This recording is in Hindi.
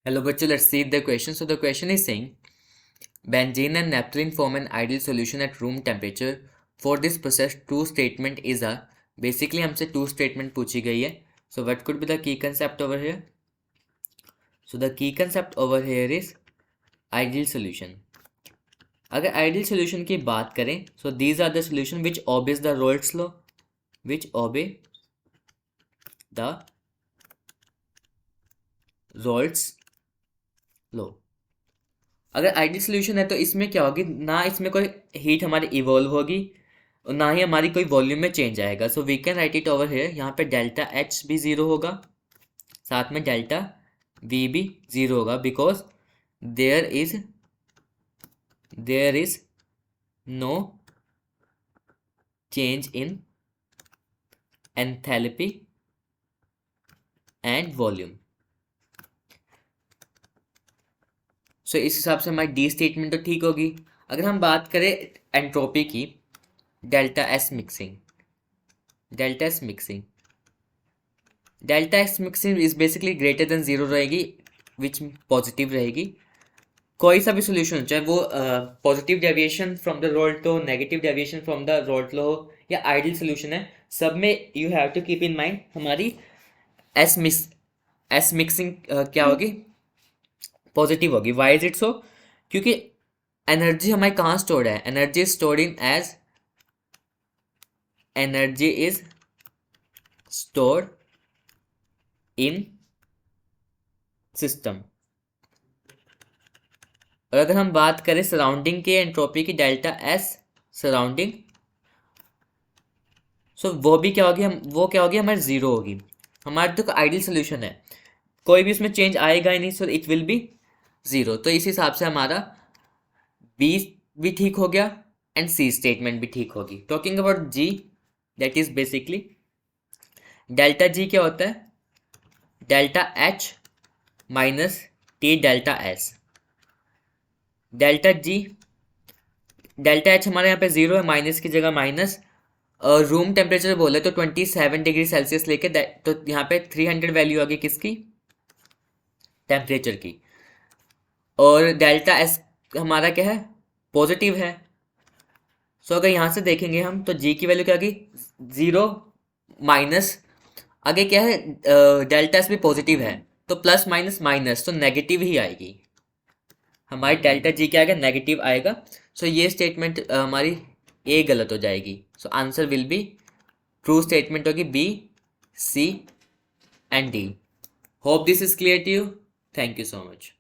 Hello, bachcho, let's see the question. So the question is saying benzene and naphthalene form an ideal solution at room temperature. For this process, two statement is a basically हमसे two statement पूछी गई है. So what could be the key concept over here? So the key concept over here is ideal solution. अगर ideal solution की बात करें, so these are the solution which obeys the Raoult's law, which obey the Raoult's law. अगर आइडियल सोल्यूशन है तो इसमें क्या होगी, ना इसमें कोई हीट हमारी इवॉल्व होगी और ना ही हमारी कोई वॉल्यूम में चेंज आएगा. So we can write it over here. यहाँ पे डेल्टा एच भी ज़ीरो होगा, साथ में डेल्टा वी भी ज़ीरो होगा, because there is no change in enthalpy and volume. So इस हिसाब से हमारी डी स्टेटमेंट तो ठीक होगी. अगर हम बात करें एंट्रोपी की, delta S mixing is basically greater than zero रहेगी, विच पॉजिटिव रहेगी. कोई सा भी सोल्यूशन, चाहे वो positive deviation from the Raoult हो, negative deviation from the Raoult हो, या आइडियल सोल्यूशन है, सब में you have to keep in mind हमारी एस मिक्सिंग क्या होगी, पॉजिटिव होगी. Why is it so? क्योंकि एनर्जी हमारी कहाँ स्टोर्ड है? Energy is stored in system. और अगर हम बात करें सराउंडिंग के एंट्रोपी की, डेल्टा एस सराउंडिंग, सो वो भी क्या होगी, हमारी ज़ीरो होगी. हमारे तो आइडियल सोल्यूशन है, कोई भी उसमें चेंज आएगा ही नहीं, so it will be zero. तो इस हिसाब से हमारा बी भी ठीक हो गया एंड सी स्टेटमेंट भी ठीक होगी. Talking about G, that is basically delta G क्या होता है? Delta H minus T delta S. Delta H हमारे यहाँ पे ज़ीरो है, माइनस की जगह माइनस. रूम टेम्परेचर बोले तो 27 डिग्री सेल्सियस लेके, तो यहाँ पे 300 वैल्यू आ गई किसकी? टेम्परेचर की. और डेल्टा एस हमारा क्या है? पॉजिटिव है. सो अगर यहाँ से देखेंगे हम तो जी की वैल्यू क्या होगी? ज़ीरो माइनस, आगे क्या है, डेल्टा एस भी पॉजिटिव है, तो प्लस माइनस माइनस, तो नेगेटिव ही आएगी. हमारी डेल्टा जी क्या आएगा? नेगेटिव आएगा. सो ये स्टेटमेंट हमारी ए गलत हो जाएगी. So answer will be, true statement होगी B, C and D. Hope this is clear to you. Thank you so much.